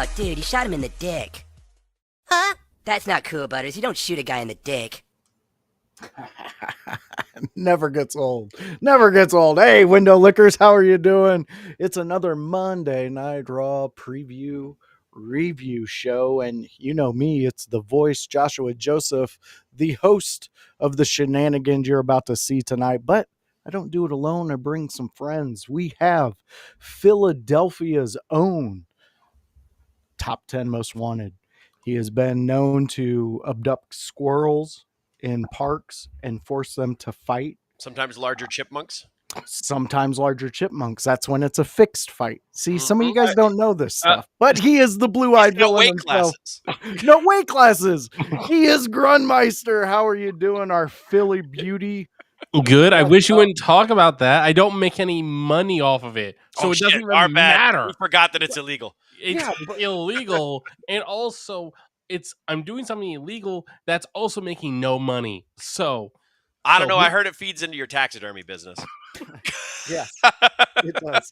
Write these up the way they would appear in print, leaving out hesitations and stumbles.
Oh, dude, you shot him in the dick. Huh? That's not cool, Butters. You don't shoot a guy in the dick. Never gets old. Never gets old. Hey, window lickers, how are you doing? It's another Monday Night Raw preview review show. And you know me, it's the voice, Joshua Joseph, the host of the shenanigans you're about to see tonight. But I don't do it alone. I bring some friends. We have Philadelphia's own top 10 most wanted. He has been known to abduct squirrels in parks and force them to fight. Sometimes larger chipmunks. Sometimes larger chipmunks. That's when it's a fixed fight. See, some of you guys don't know this stuff, but he is the blue-eyed No villain weight himself. classes. No weight classes. He is Grunmiester. How are you doing, our Philly beauty? Good. I wish you wouldn't talk about that. I don't make any money off of it, so it doesn't Our really bad. matter. We forgot that it's illegal. It's Yeah, illegal, and also I'm doing something illegal that's also making no money. So I don't know. I heard it feeds into your taxidermy business. yes, it does.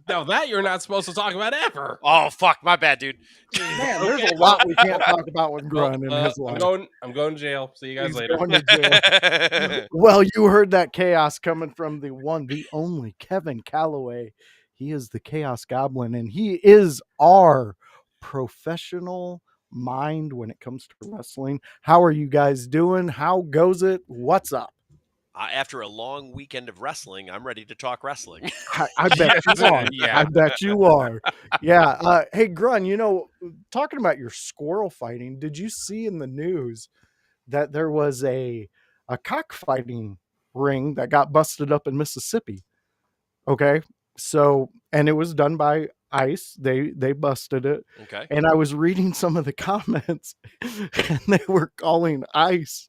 now that you're not supposed to talk about ever. Oh, fuck. My bad, dude. Man, there's a lot we can't talk about with Grun in his life. I'm going to jail. See you guys He's later. going to jail. Well, you heard that chaos coming from the one, the only Kevin Kalloway. He is the Chaos Goblin, and he is our professional mind when it comes to wrestling. How are you guys doing? How goes it? What's up? After a long weekend of wrestling, I'm ready to talk wrestling. I bet you are. Yeah. I bet you are. Yeah. Hey, Grun, talking about your squirrel fighting, did you see in the news that there was a cockfighting ring that got busted up in Mississippi? Okay. So, and it was done by ICE. They busted it. Okay. And I was reading some of the comments and they were calling ICE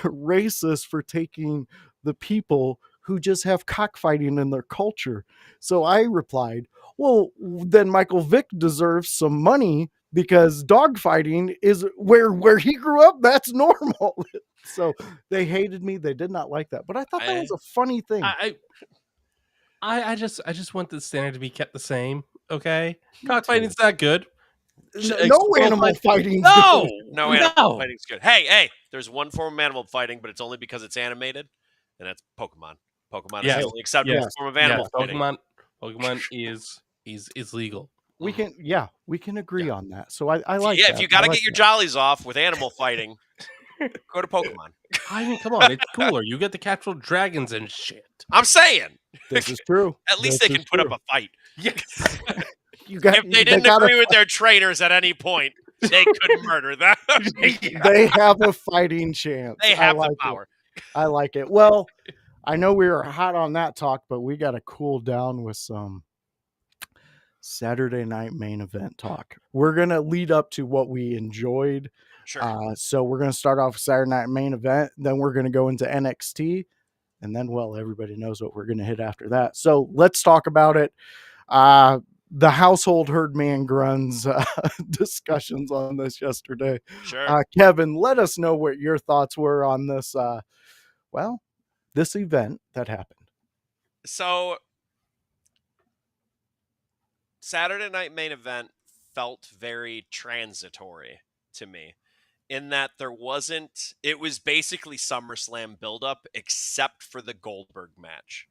racist for taking the people who just have cockfighting in their culture. So I replied, well, then Michael Vick deserves some money because dogfighting is where he grew up. That's normal. So they hated me. They did not like that. But I thought that was a funny thing. I just want the standard to be kept the same. Okay, cockfighting's not good. No animal fighting. No, No animal fighting's good. Hey, there's one form of animal fighting, but it's only because it's animated, and that's Pokemon. Pokemon is the only acceptable form of animal fighting. Pokemon is legal. We can agree on that. So I like that. If you got to get your jollies off with animal fighting, go to Pokemon. I mean, come on, it's cooler. You get to capture dragons and shit. I'm saying. This is true. At least they can put up a fight. Yes. If they didn't agree with their trainers at any point, they could murder them. They have a fighting chance. They have the power. I like it. Well, I know we were hot on that talk, but we got to cool down with some Saturday night main event talk. We're going to lead up to what we enjoyed. Sure. So we're going to start off with Saturday night main event. Then we're going to go into NXT. And then, well, everybody knows what we're going to hit after that. So let's talk about it. The household heard man Grun's discussions on this yesterday. Sure. Kevin, let us know what your thoughts were on this, this event that happened. So, Saturday night main event felt very transitory to me in that it was basically SummerSlam buildup except for the Goldberg match.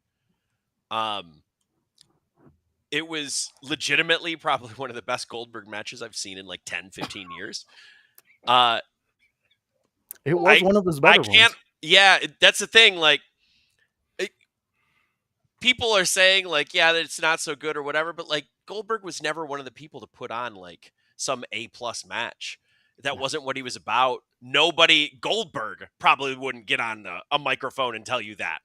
It was legitimately probably one of the best Goldberg matches I've seen in like 10, 15 years. It was one of his better ones. Yeah, that's the thing. Like, people are saying like, yeah, that it's not so good or whatever, but like Goldberg was never one of the people to put on like some A+ match. That wasn't what he was about. Goldberg probably wouldn't get on a microphone and tell you that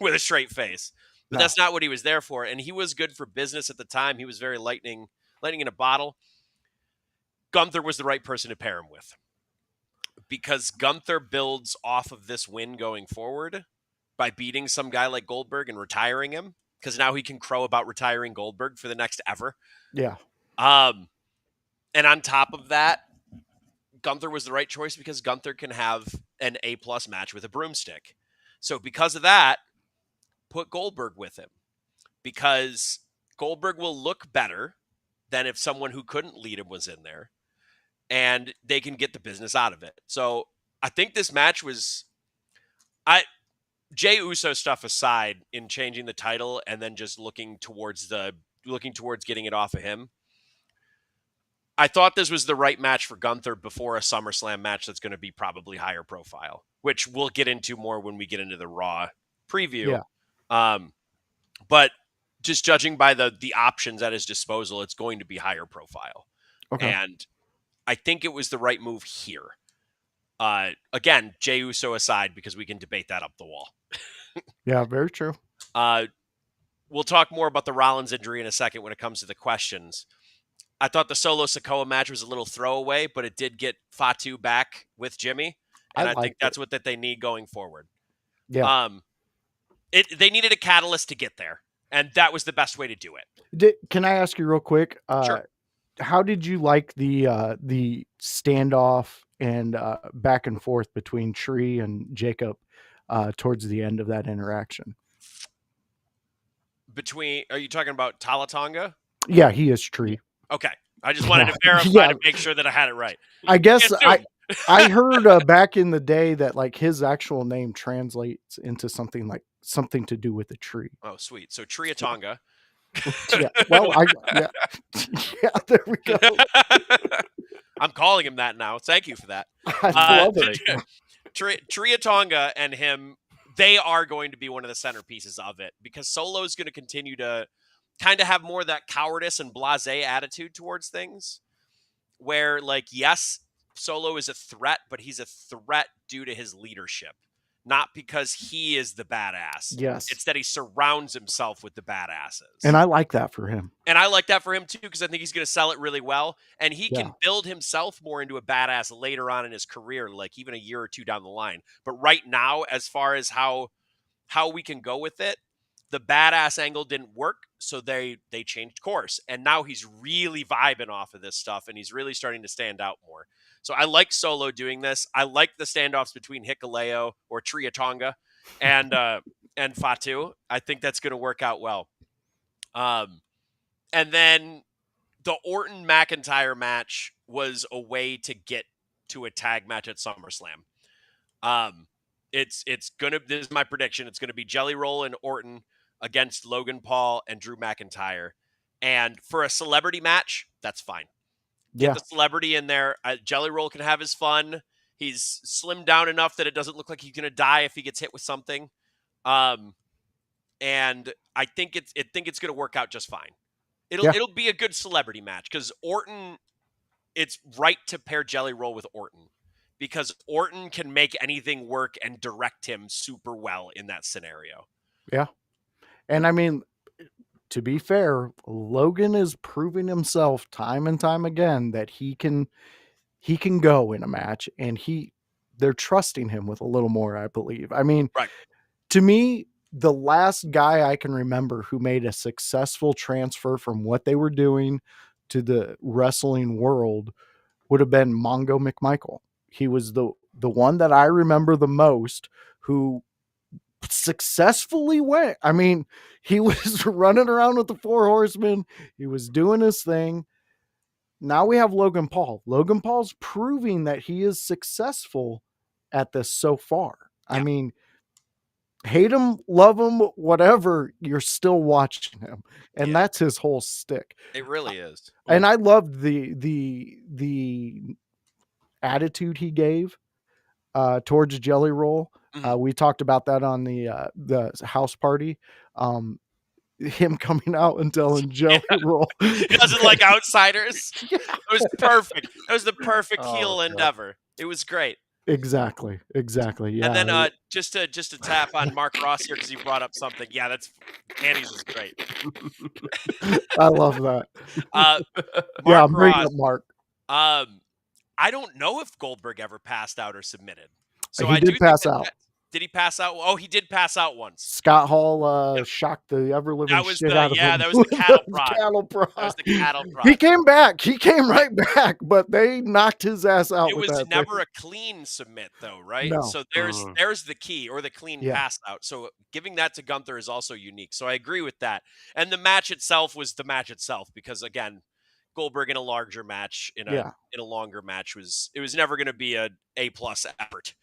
with a straight face. But that's not what he was there for. And he was good for business at the time. He was very lightning in a bottle. Gunther was the right person to pair him with. Because Gunther builds off of this win going forward by beating some guy like Goldberg and retiring him. Because now he can crow about retiring Goldberg for the next ever. Yeah. And on top of that, Gunther was the right choice because Gunther can have an A+ match with a broomstick. So because of that, put Goldberg with him because Goldberg will look better than if someone who couldn't lead him was in there, and they can get the business out of it. So I think this match was, Jey Uso stuff aside, in changing the title and then just looking towards getting it off of him, I thought this was the right match for Gunther before a SummerSlam match that's going to be probably higher profile, which we'll get into more when we get into the Raw preview. Yeah. But just judging by the options at his disposal, it's going to be higher profile. Okay. And I think it was the right move here. Again, Jey Uso aside, because we can debate that up the wall. Yeah, very true. We'll talk more about the Rollins injury in a second when it comes to the questions. I thought the Solo Sikoa match was a little throwaway, but it did get Fatu back with Jimmy. And I think that's what they need going forward. Yeah. They needed a catalyst to get there, and that was the best way to do it. Can I ask you real quick? Sure. How did you like the standoff and back and forth between Tree and Jacob towards the end of that interaction? Are you talking about Talatonga? Yeah, he is Tree. Okay. I just wanted to verify to make sure that I had it right. I guess I heard back in the day that like his actual name translates into something to do with a tree. Oh, sweet. So Triatonga. Yeah. Well, yeah, there we go. I'm calling him that now. Thank you for that. I love it. Triatonga and him, they are going to be one of the centerpieces of it, because Solo's going to continue to kind of have more of that cowardice and blasé attitude towards things, where, like, yes, Solo is a threat, but he's a threat due to his leadership, not because he is the badass. Yes. It's that he surrounds himself with the badasses. And I like that for him. And I like that for him, too, because I think he's going to sell it really well. And he can build himself more into a badass later on in his career, like even a year or two down the line. But right now, as far as how we can go with it, the badass angle didn't work, so they changed course. And now he's really vibing off of this stuff, and he's really starting to stand out more. So I like Solo doing this. I like the standoffs between Hikuleo or Triatonga and Fatu. I think that's going to work out well. And then the Orton-McIntyre match was a way to get to a tag match at SummerSlam. This is my prediction. It's going to be Jelly Roll and Orton against Logan Paul and Drew McIntyre. And for a celebrity match, that's fine. Get the celebrity in there. Jelly Roll can have his fun. He's slimmed down enough that it doesn't look like he's going to die if he gets hit with something. And I think it's going to work out just fine. It'll be a good celebrity match, because Orton, it's right to pair Jelly Roll with Orton, because Orton can make anything work and direct him super well in that scenario. Yeah. And I mean, to be fair, Logan is proving himself time and time again that he can go in a match, and they're trusting him with a little more, I believe. I mean, right. To me, the last guy I can remember who made a successful transfer from what they were doing to the wrestling world would have been Mongo McMichael. He was the one that I remember the most who successfully went. I mean, he was running around with the Four Horsemen. He was doing his thing. Now we have Logan Paul. Logan Paul's proving that he is successful at this so far. Yeah. I mean, hate him, love him, whatever, you're still watching him. And that's his whole stick. It really is. And I loved the attitude he gave towards Jelly Roll. We talked about that on the house party. Him coming out and telling Jelly Roll he doesn't like outsiders. It was perfect. It was the perfect heel endeavor. It was great. Exactly. Yeah. And then just to tap on Mark Ross here, because you brought up something. Yeah, that's Andy's is great. I love that. Mark bring up Mark. I don't know if Goldberg ever passed out or submitted. So he did pass out. Did he pass out? Oh, he did pass out once. Scott Hall shocked the ever living shit out of him. Yeah, that was the cattle prod. That was the cattle prod. He came back. He came right back, but they knocked his ass out. It was never a clean submit, though, right? No. So there's the key, or the clean pass out. So giving that to Gunther is also unique. So I agree with that. And the match itself was the match itself, because again, Goldberg in a larger match, in Yeah. a longer match, was never going to be A+ effort,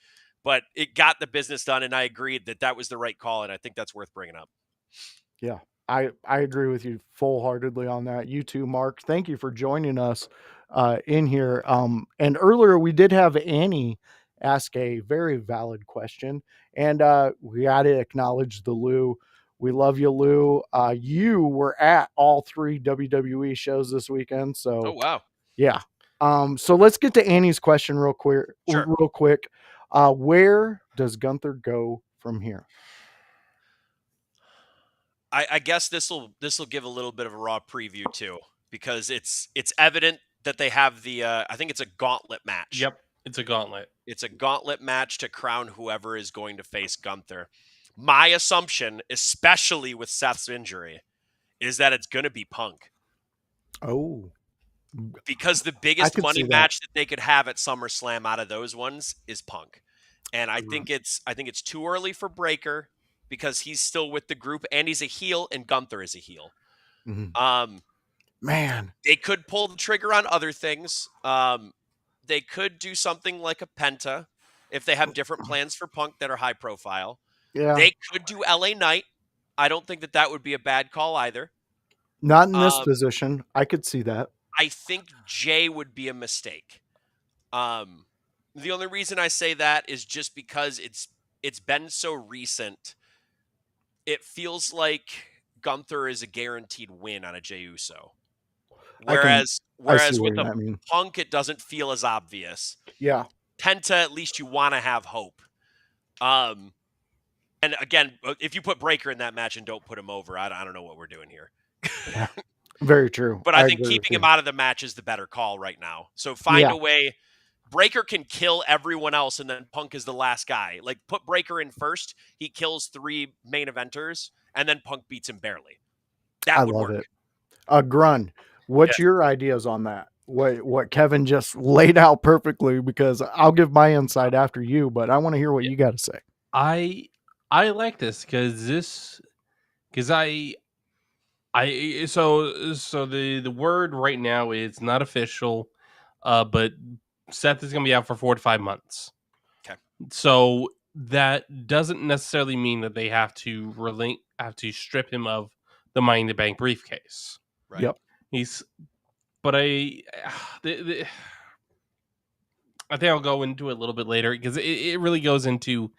but it got the business done, and I agreed that was the right call, and I think that's worth bringing up. Yeah, I agree with you full-heartedly on that. You too, Mark. Thank you for joining us in here. And earlier we did have Annie ask a very valid question, and we got to acknowledge the Lou. We love you, Lou. You were at all 3 WWE shows this weekend, Oh so wow, yeah. So let's get to Annie's question real quick. Sure. Real quick. Where does Gunther go from here? I guess this will give a little bit of a raw preview too, because it's evident that they have the I think it's a gauntlet match. Yep, it's a gauntlet. It's a gauntlet match to crown whoever is going to face Gunther. My assumption, especially with Seth's injury, is that it's going to be Punk, Oh, because the I biggest could money see that. match that they could have at SummerSlam out of those ones is Punk. And I think it's too early for Breaker, because he's still with the group and he's a heel and Gunther is a heel. Mhm. Man, They could pull the trigger on other things. They could do something like a Penta if they have different plans for Punk that are high profile. yeah, They could do LA Knight. I don't think that would be a bad call either. not in this Um, position. I could see that. I think Jay would be a mistake. The only reason I say that is just because it's been so recent. It feels like Gunther is a guaranteed win on a Jey Uso. I see Whereas what with a I mean. Punk, it doesn't feel as obvious. Yeah, Penta, at least you want to have hope. And again, if you put Breaker in that match and don't put him over, I don't know what we're doing here. yeah, very true. But I think agree with keeping him you. out of the match is the better call right now. So find Yeah. a way. Breaker can kill everyone else, and then Punk is the last guy. Like, put Breaker in first. He kills 3 main eventers, and then Punk beats him barely. That I would love work. it. Grun, what's Yes. your ideas on that? What Kevin just laid out perfectly, because I'll give my insight after you, but I want to hear what you got to say. I like this because so the word right now is not official, but Seth is going to be out for 4 to 5 months. Okay. So that doesn't necessarily mean that they have to strip him of the Money in the Bank briefcase. Right. Yep. But I think I'll go into it a little bit later, because it really goes into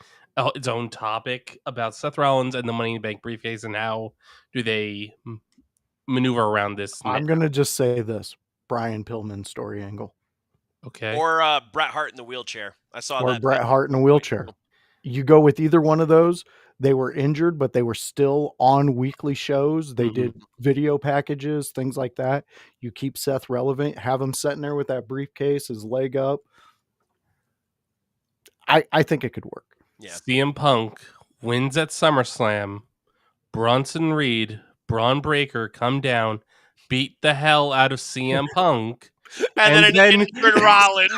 its own topic about Seth Rollins and the Money in the Bank briefcase, and how do they maneuver around this. I'm going to just say this: Brian Pillman story angle, Okay. Or Bret Hart in the wheelchair. I saw or that. Bret Hart in a wheelchair. You go with either one of those. They were injured, but they were still on weekly shows. They did video packages, things like that. You keep Seth relevant, have him sitting there with that briefcase, his leg up. I think it could work. Yeah. CM Punk wins at SummerSlam. Bronson Reed, Braun Breaker come down, beat the hell out of CM Punk. And then injured Rollins.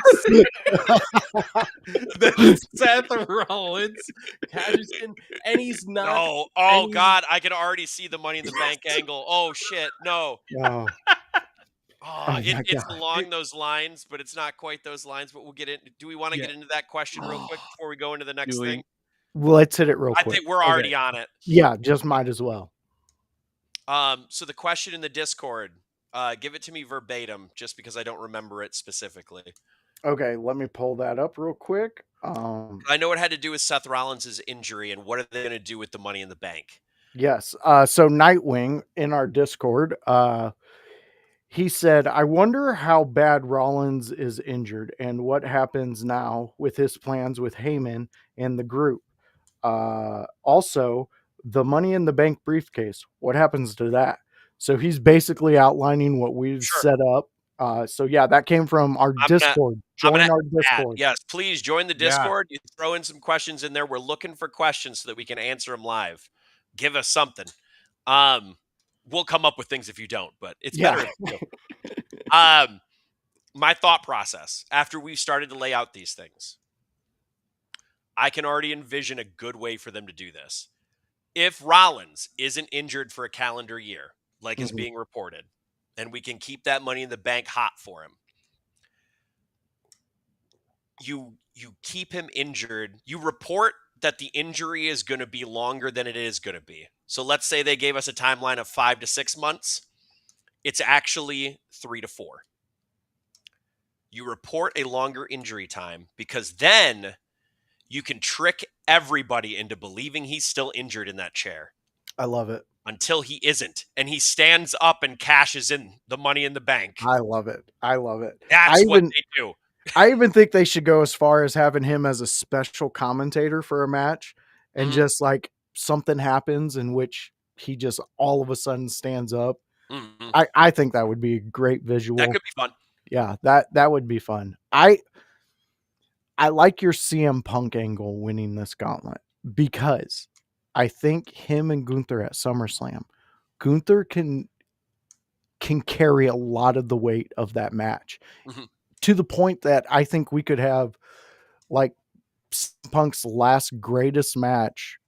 Then Seth Rollins cashes in, and he's not. No. Oh, God. I can already see the Money in the Bank angle. Oh, shit. No. Oh, It's along those lines, but it's not quite those lines. But we'll get in. Do we want to get into that question real quick before we go into the next thing? let's hit it real quick. I think we're already on it. Yeah, just might as well. So the question in the Discord, give it to me verbatim, just because I don't remember it specifically. Okay, let me pull that up real quick. I know it had to do with Seth Rollins' injury and what are they going to do with the Money in the Bank. Yes. So Nightwing in our Discord, he said, I wonder how bad Rollins is injured and what happens now with his plans with Heyman and the group. Also, the Money in the Bank briefcase, what happens to that? So he's basically outlining what we've set up. So yeah, that came from our Discord. Join our Discord. Yes, please join the Discord. You throw in some questions in there. We're looking for questions so that we can answer them live. Give us something. We'll come up with things if you don't, but it's better if you do. My thought process after we've started to lay out these things, I can already envision a good way for them to do this. If Rollins isn't injured for a calendar year, like is being reported, and we can keep that Money in the Bank hot for him. You keep him injured. You report that the injury is going to be longer than it is going to be. So let's say they gave us a timeline of 5 to 6 months. It's actually 3 to 4. You report a longer injury time because then you can trick everybody into believing he's still injured in that chair. I love it. Until he isn't. And he stands up and cashes in the Money in the Bank. I love it. I love it. That's what they do. I even think they should go as far as having him as a special commentator for a match, and just like something happens in which he just all of a sudden stands up. I think that would be a great visual. That could be fun. Yeah, that would be fun. I like your CM Punk angle winning this gauntlet because I think him and Gunther at SummerSlam, Gunther can carry a lot of the weight of that match. To the point that I think we could have like Punk's last greatest match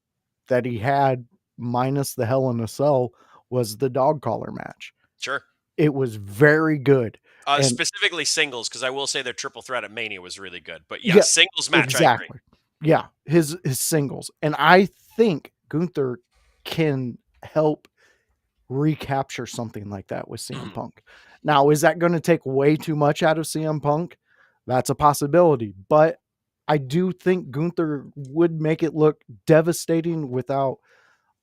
that he had minus the Hell in a Cell was the dog collar match. Sure. It was very good. Specifically singles, because I will say their triple threat at Mania was really good. But yeah, singles match, exactly. I agree. Yeah, his singles. And I think Gunther can help recapture something like that with CM Punk. Now, is that going to take way too much out of CM Punk? That's a possibility. But I do think Gunther would make it look devastating without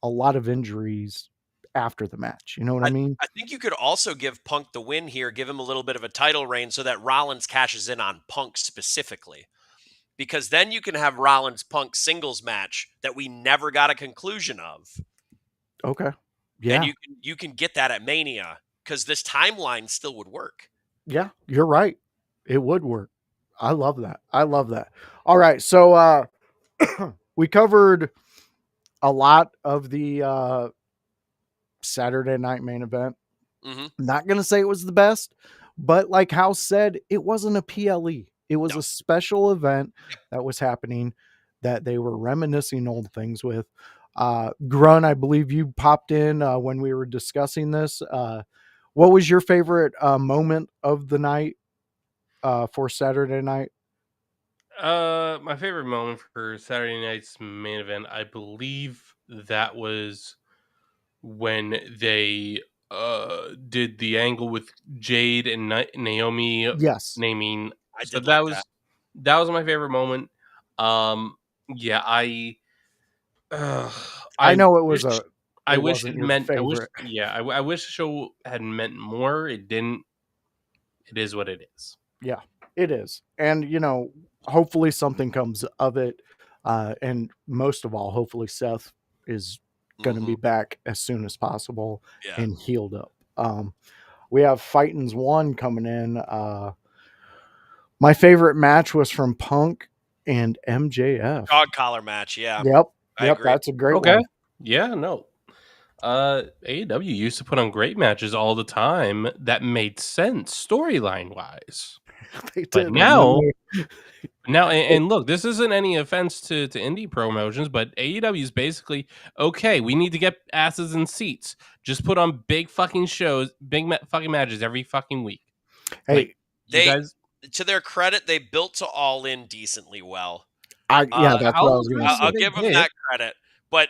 a lot of injuries after the match. You know what I mean? I think you could also give Punk the win here, give him a little bit of a title reign so that Rollins cashes in on Punk specifically. Because then you can have Rollins-Punk singles match that we never got a conclusion of. Okay. Yeah. And you can get that at Mania because this timeline still would work. Yeah, you're right. It would work. I love that. I love that. All right. So we covered a lot of the Saturday night main event. Not going to say it was the best, but like House said, it wasn't a PLE. It was a special event that was happening that they were reminiscing old things with. Grun, I believe you popped in when we were discussing this. What was your favorite moment of the night for Saturday night? My favorite moment for Saturday night's main event, I believe that was when they did the angle with Jade and Naomi. Yes, naming. So that was my favorite moment. Yeah, I know it was I wish it meant. I wish the show had meant more. It didn't. It is what it is. Yeah, it is. And, you know, hopefully something comes of it. And most of all, hopefully Seth is going to be back as soon as possible and healed up. We have Fightins 1 coming in. My favorite match was from Punk and MJF. Dog collar match, yeah. Yep, that's a great one. Yeah, no. AEW used to put on great matches all the time that made sense storyline wise. They did. But now, and look, this isn't any offense to indie promotions, but AEW is basically okay. We need to get asses in seats. Just put on big fucking shows, fucking matches every fucking week. Hey, like, to their credit, they built to All In decently well. That's what I was going to say. I'll give them that credit, but.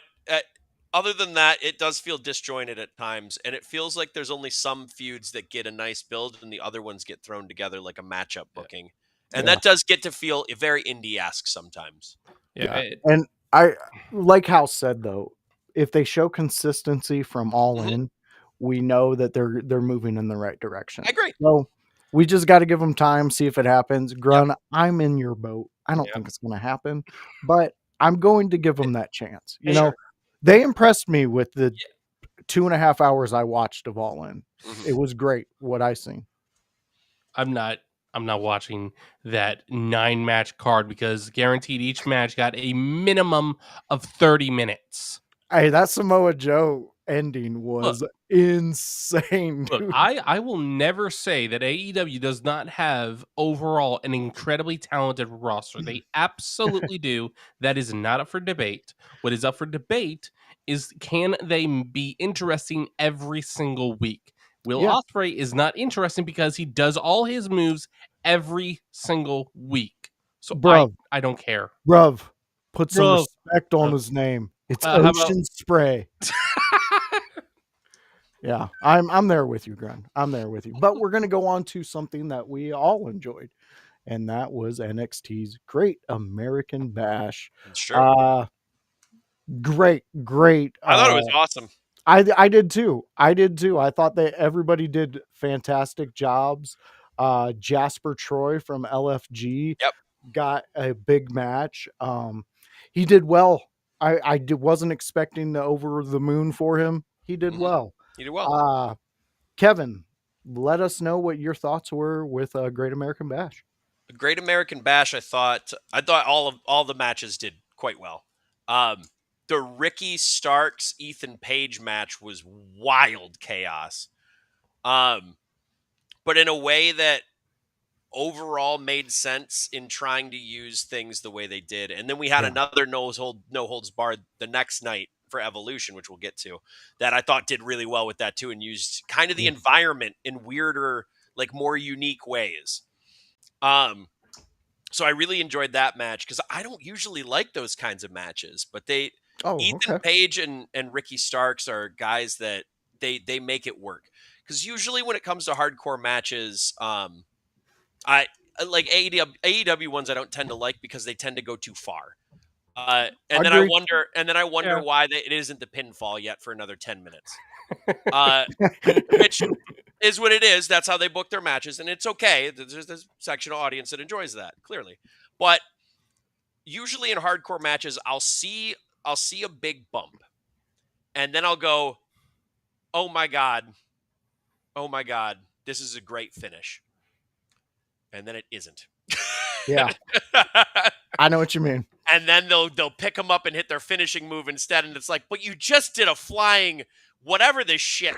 Other than that, it does feel disjointed at times, and it feels like there's only some feuds that get a nice build and the other ones get thrown together like a matchup booking. And that does get to feel very indie-esque sometimes. Yeah. And I like House said, though, if they show consistency from All In, we know that they're moving in the right direction. I agree. So we just got to give them time, see if it happens. Grun, I'm in your boat. I don't think it's going to happen, but I'm going to give them that chance. You know, they impressed me with the 2.5 hours I watched of All In. It was great what I seen. I'm not watching that 9-match card because guaranteed each match got a minimum of 30 minutes. Hey, that Samoa Joe ending was insane. Dude. Look, I will never say that AEW does not have overall an incredibly talented roster. They absolutely do. That is not up for debate. What is up for debate is can they be interesting every single week? Will Yeah. Ospreay is not interesting because he does all his moves every single week. So Bruv, I don't care. bruv, put some Bruv. respect on Bruv. his name. It's How about- Ocean Spray. Yeah, I'm there with you, Grun. I'm there with you. But we're gonna go on to something that we all enjoyed, and that was NXT's Great American Bash. It's true. Great. I thought it was awesome. I did too. I thought that everybody did fantastic jobs. Jasper Troy from LFG Yep. got a big match. He did well. Wasn't expecting the over the moon for him. He did Mhm. well. You did well. Kevin, let us know what your thoughts were with Great American Bash. The Great American Bash, I thought all the matches did quite well. The Ricky Starks Ethan Page match was wild chaos. But in a way that overall made sense in trying to use things the way they did. And then we had Yeah. another no holds barred the next night for Evolution, which we'll get to, that I thought did really well with that too, and used kind of the environment in weirder, like more unique ways. So I really enjoyed that match because I don't usually like those kinds of matches, but Ethan Page and Ricky Starks are guys that they make it work. Because usually when it comes to hardcore matches, I like AEW ones I don't tend to like because they tend to go too far. And then I wonder why it isn't the pinfall yet for another 10 minutes. Which is what it is. That's how they book their matches, and it's okay. There's this sectional audience that enjoys that, clearly. But usually in hardcore matches, I'll see a big bump, and then I'll go, "Oh my god, this is a great finish," and then it isn't. Yeah, I know what you mean. And then they'll pick them up and hit their finishing move instead, and it's like, but you just did a flying whatever this shit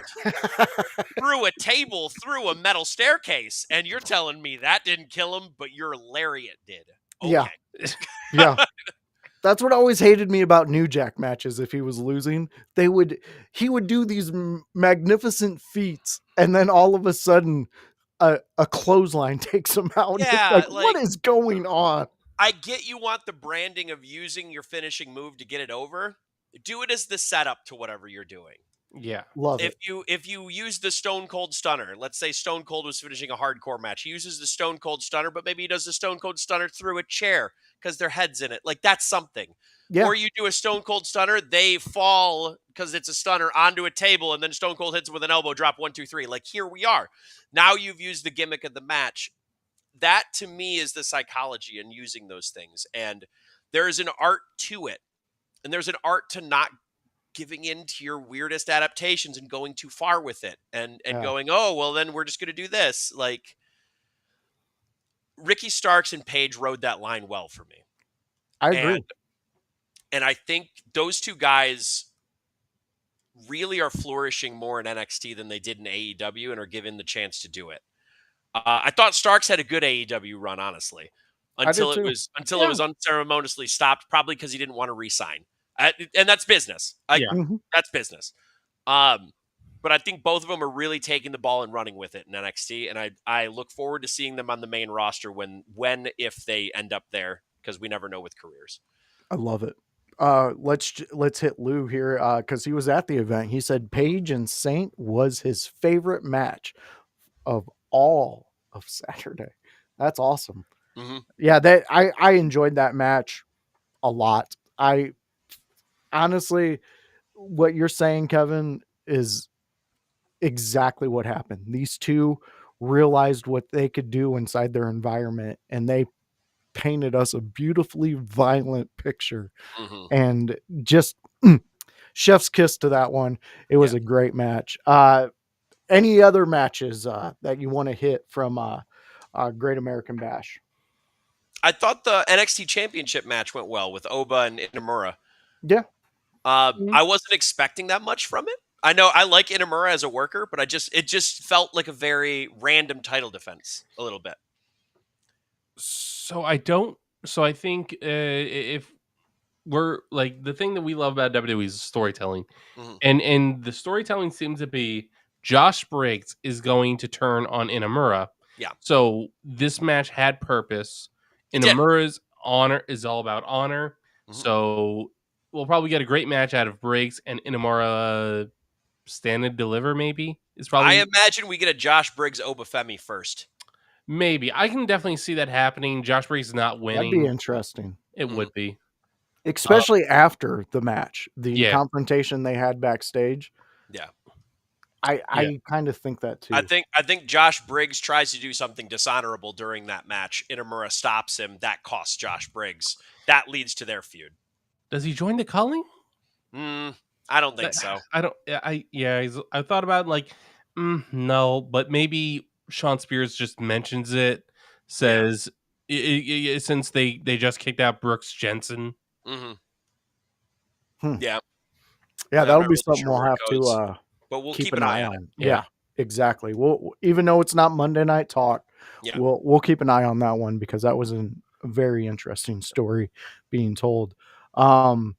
through a table, through a metal staircase, and you're telling me that didn't kill him, but your lariat did. Okay. Yeah. That's what always hated me about New Jack matches. If he was losing, he would do these magnificent feats, and then all of a sudden, a clothesline takes him out. Yeah, it's like, what is going on? I get you want the branding of using your finishing move to get it over. Do it as the setup to whatever you're doing. Yeah. Love it. If you use the Stone Cold Stunner, let's say Stone Cold was finishing a hardcore match. He uses the Stone Cold Stunner, but maybe he does the Stone Cold Stunner through a chair because their head's in it. Like, that's something. Yeah. Or you do a Stone Cold Stunner, they fall because it's a stunner onto a table, and then Stone Cold hits with an elbow drop 1, 2, 3. Like, here we are. Now you've used the gimmick of the match. That to me is the psychology in using those things. And there is an art to it. And there's an art to not giving in to your weirdest adaptations and going too far with it and going, oh, well, then we're just going to do this. Like, Ricky Starks and Page rode that line well for me. I agree. And I think those two guys really are flourishing more in NXT than they did in AEW and are given the chance to do it. I thought Starks had a good AEW run, honestly, until it was unceremoniously stopped, probably because he didn't want to re-sign. And that's business. That's business. But I think both of them are really taking the ball and running with it in NXT, and I look forward to seeing them on the main roster when if they end up there, because we never know with careers. I love it. Let's hit Lou here because he was at the event. He said Page and Saint was his favorite match of all of Saturday. That's awesome. Mm-hmm. Yeah, I enjoyed that match a lot. I honestly, what you're saying, Kevin, is exactly what happened. These two realized what they could do inside their environment, and they painted us a beautifully violent picture. Mm-hmm. And just chef's kiss to that one. It was a great match. Any other matches that you want to hit from Great American Bash? I thought the NXT Championship match went well with Oba and Inamura. Yeah. I wasn't expecting that much from it. I know I like Inamura as a worker, but it just felt like a very random title defense a little bit. So I think if we're like, the thing that we love about WWE is storytelling, and the storytelling seems to be Josh Briggs is going to turn on Inamura. Yeah. So this match had purpose. It did. Inamura's honor is all about honor. Mhm. So we'll probably get a great match out of Briggs and Inamura stand and deliver, maybe. Is probably I imagine we get a Josh Briggs Obafemi first. maybe. I can definitely see that happening. Josh Briggs is not winning. That'd be interesting. It would be. Especially after the match, the Yeah. confrontation they had backstage. Yeah. I kind of think that too. I think Josh Briggs tries to do something dishonorable during that match. Inamura stops him. That costs Josh Briggs. That leads to their feud. Does he join the culling? I don't think so. I don't. I thought about like, no, but maybe Sean Spears just mentions it. Says since they just kicked out Brooks Jensen. Mm-hmm. Yeah. Yeah, I'm that'll not be really something sure we'll where it have goes, to but we'll keep an eye on it. Yeah, exactly. We'll even though it's not Monday Night Talk, Yeah. we'll keep an eye on that one because that was a very interesting story being told. All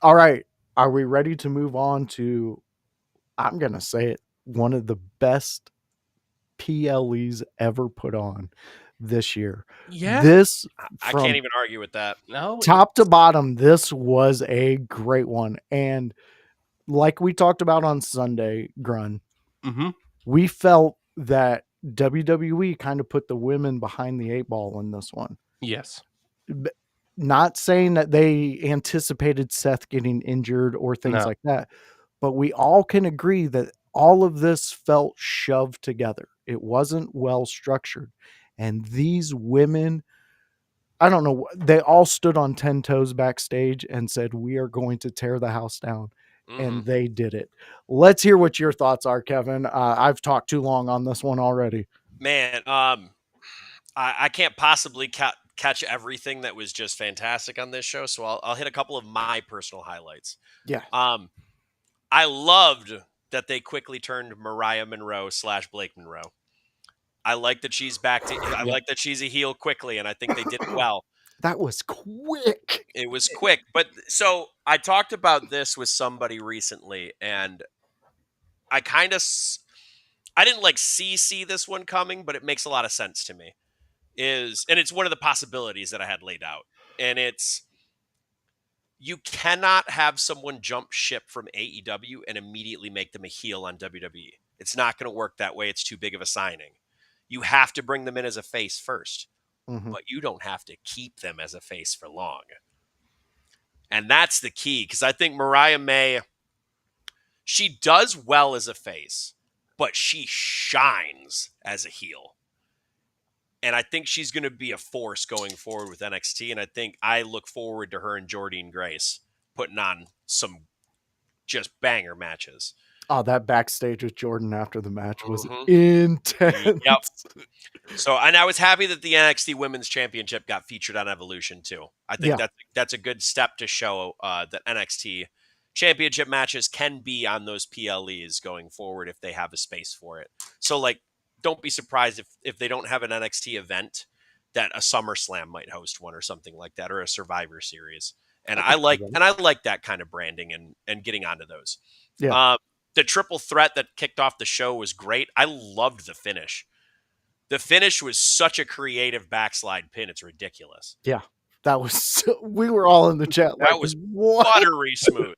right, are we ready to move on to? I'm gonna say it, one of the best PLEs ever put on this year. Yeah, This I from can't even argue with that. no, top to bottom, this was a great one. And like we talked about on Sunday, Grun, Mm-hmm. we felt that WWE kind of put the women behind the eight ball in this one. Yes. Not saying that they anticipated Seth getting injured or things No. like that, but we all can agree that all of this felt shoved together. It wasn't well structured. And these women, I don't know, they all stood on 10 toes backstage and said, "We are going to tear the house down." And they did it. Let's hear what your thoughts are, Kevin. I've talked too long on this one already. Man, I can't possibly catch everything that was just fantastic on this show, so I'll hit a couple of my personal highlights. Yeah. I loved that they quickly turned Mariah Monroe / Blake Monroe. I like that she's back to. I like that she's a heel quickly, and I think they did it well. That was quick. It was quick, but so I talked about this with somebody recently, and I didn't like see this one coming, but it makes a lot of sense to me. And it's one of the possibilities that I had laid out, and it's you cannot have someone jump ship from AEW and immediately make them a heel on WWE. It's not going to work that way. It's too big of a signing. You have to bring them in as a face first, but you don't have to keep them as a face for long. And that's the key, because I think Mariah May, she does well as a face, but she shines as a heel. And I think she's going to be a force going forward with NXT. And I think I look forward to her and Jordynne Grace putting on some just banger matches. Oh, that backstage with Jordan after the match was intense. Yep. So, and I was happy that the NXT Women's Championship got featured on Evolution too. I think that's a good step to show that NXT Championship matches can be on those PLEs going forward if they have a space for it. So, like, don't be surprised if they don't have an NXT event, that a SummerSlam might host one or something like that, or a Survivor Series. And I like that kind of branding and getting onto those. Yeah. The triple threat that kicked off the show was great. I loved the finish. The finish was such a creative backslide pin. It's ridiculous. Yeah. That was we were all in the chat. That was buttery smooth.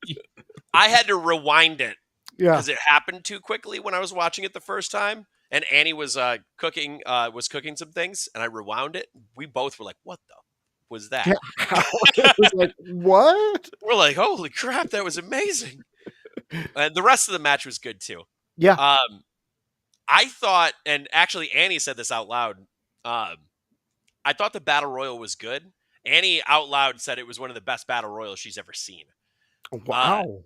I had to rewind it because it happened too quickly when I was watching it the first time. And Annie was cooking some things, and I rewound it. We both were like, "What the was that?" Yeah. It was like, what? We're like, "Holy crap, that was amazing!" And the rest of the match was good too. Yeah. I thought, and actually Annie said this out loud. I thought the Battle Royal was good. Annie out loud said it was one of the best Battle Royals she's ever seen. Wow.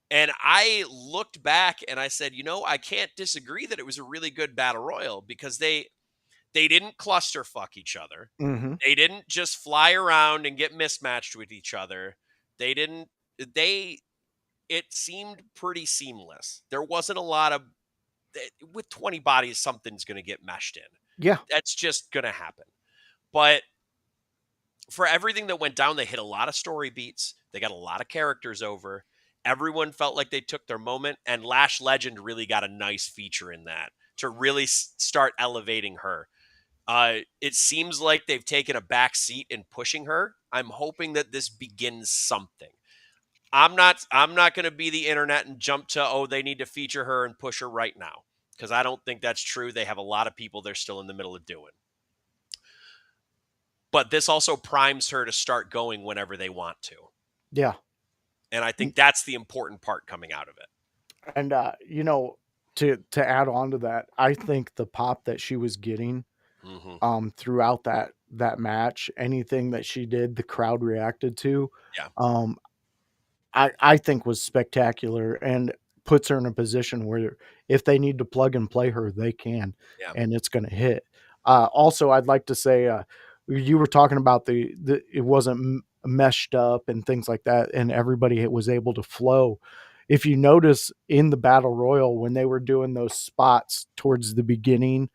And I looked back and I said, I can't disagree that it was a really good Battle Royal, because they didn't cluster fuck each other. They didn't just fly around and get mismatched with each other. It seemed pretty seamless. There wasn't a lot of, with 20 bodies, something's going to get meshed in. Yeah. That's just going to happen. But for everything that went down, they hit a lot of story beats. They got a lot of characters over. Everyone felt like they took their moment, and Lash Legend really got a nice feature in that to really start elevating her. It seems like they've taken a back seat in pushing her. I'm hoping that this begins something. I'm not going to be the internet and jump to, oh, they need to feature her and push her right now, because I don't think that's true. They have a lot of people they're still in the middle of doing. But this also primes her to start going whenever they want to. Yeah. And I think that's the important part coming out of it. And to add on to that, I think the pop that she was getting throughout that match, anything that she did, the crowd reacted to. Yeah. I think was spectacular and puts her in a position where if they need to plug and play her, they can, Yeah. and it's going to hit. Also, I'd like to say, you were talking about the it wasn't meshed up and things like that, and everybody was able to flow. If you notice in the Battle Royal, when they were doing those spots towards the beginning,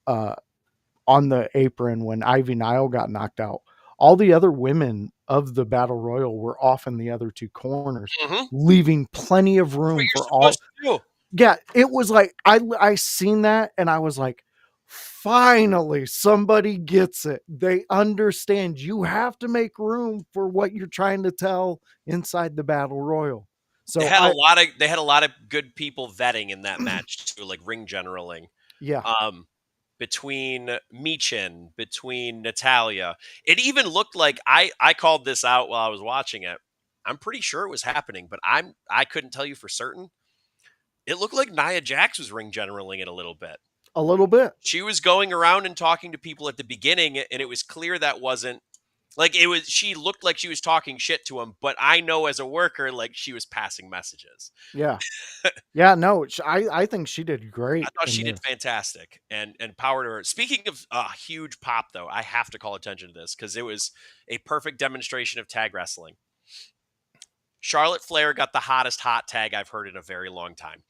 on the apron when Ivy Nile got knocked out, all the other women of the Battle Royal were off in the other two corners, leaving plenty of That's what room you're for all. supposed to do. Yeah, it was like I seen that and I was like, finally somebody gets it. They understand you have to make room for what you're trying to tell inside the Battle Royal. So They had a lot of good people vetting in that match too, like ring generaling. yeah, Between Michin, between Natalia. It even looked like I called this out while I was watching it. I'm pretty sure it was happening, but I couldn't tell you for certain. It looked like Nia Jax was ring generaling it a little bit. a little bit. She was going around and talking to people at the beginning, and it was clear that wasn't like it was. She looked like she was talking shit to him, but I know as a worker, like she was passing messages. Yeah. Yeah, no, I think she did great. I thought in she this. did fantastic, and power to her. Speaking of huge pop, though, I have to call attention to this because it was a perfect demonstration of tag wrestling. Charlotte Flair got the hottest hot tag I've heard in a very long time.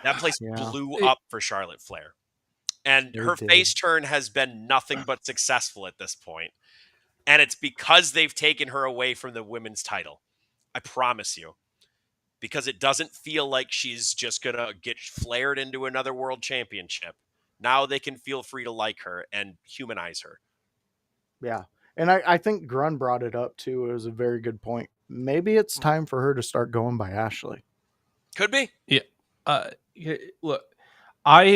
That place blew up for Charlotte Flair. And her face turn has been nothing but successful at this point. And it's because they've taken her away from the women's title. I promise you. Because it doesn't feel like she's just going to get flared into another world championship. Now they can feel free to like her and humanize her. Yeah. And I think Grun brought it up too. It was a very good point. Maybe it's time for her to start going by Ashley. Could be. Yeah. Look, I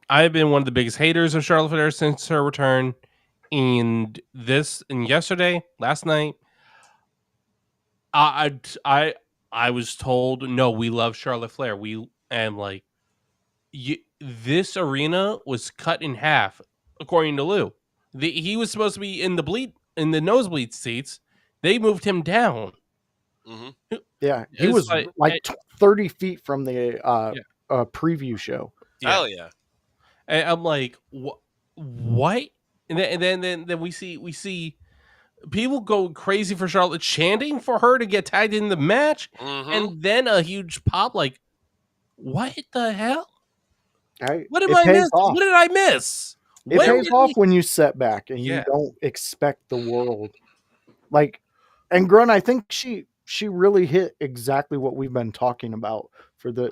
have been one of the biggest haters of Charlotte Flair since her return. And yesterday, last night, I was told, no, we love Charlotte Flair. This arena was cut in half, according to Lou. He was supposed to be in the nosebleed seats. They moved him down. Mm-hmm. Yeah, he was like 30 feet from the preview show. Hell yeah! And I'm like, what? And then we see people go crazy for Charlotte, chanting for her to get tagged in the match, and then a huge pop. Like, what the hell? What did I miss? What did I miss? It pays off when you set back and you don't expect the world. Like, and Grun, I think she really hit exactly what we've been talking about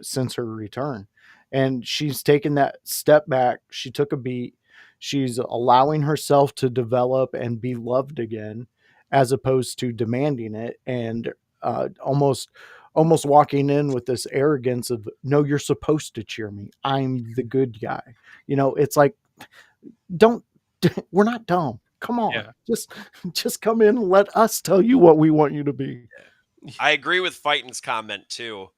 since her return. And she's taken that step back. She took a beat. She's allowing herself to develop and be loved again, as opposed to demanding it and almost walking in with this arrogance of, no, you're supposed to cheer me. I'm the good guy. It's like, we're not dumb. Come on. Yeah. Just come in and let us tell you what we want you to be. I agree with Fighton's comment too.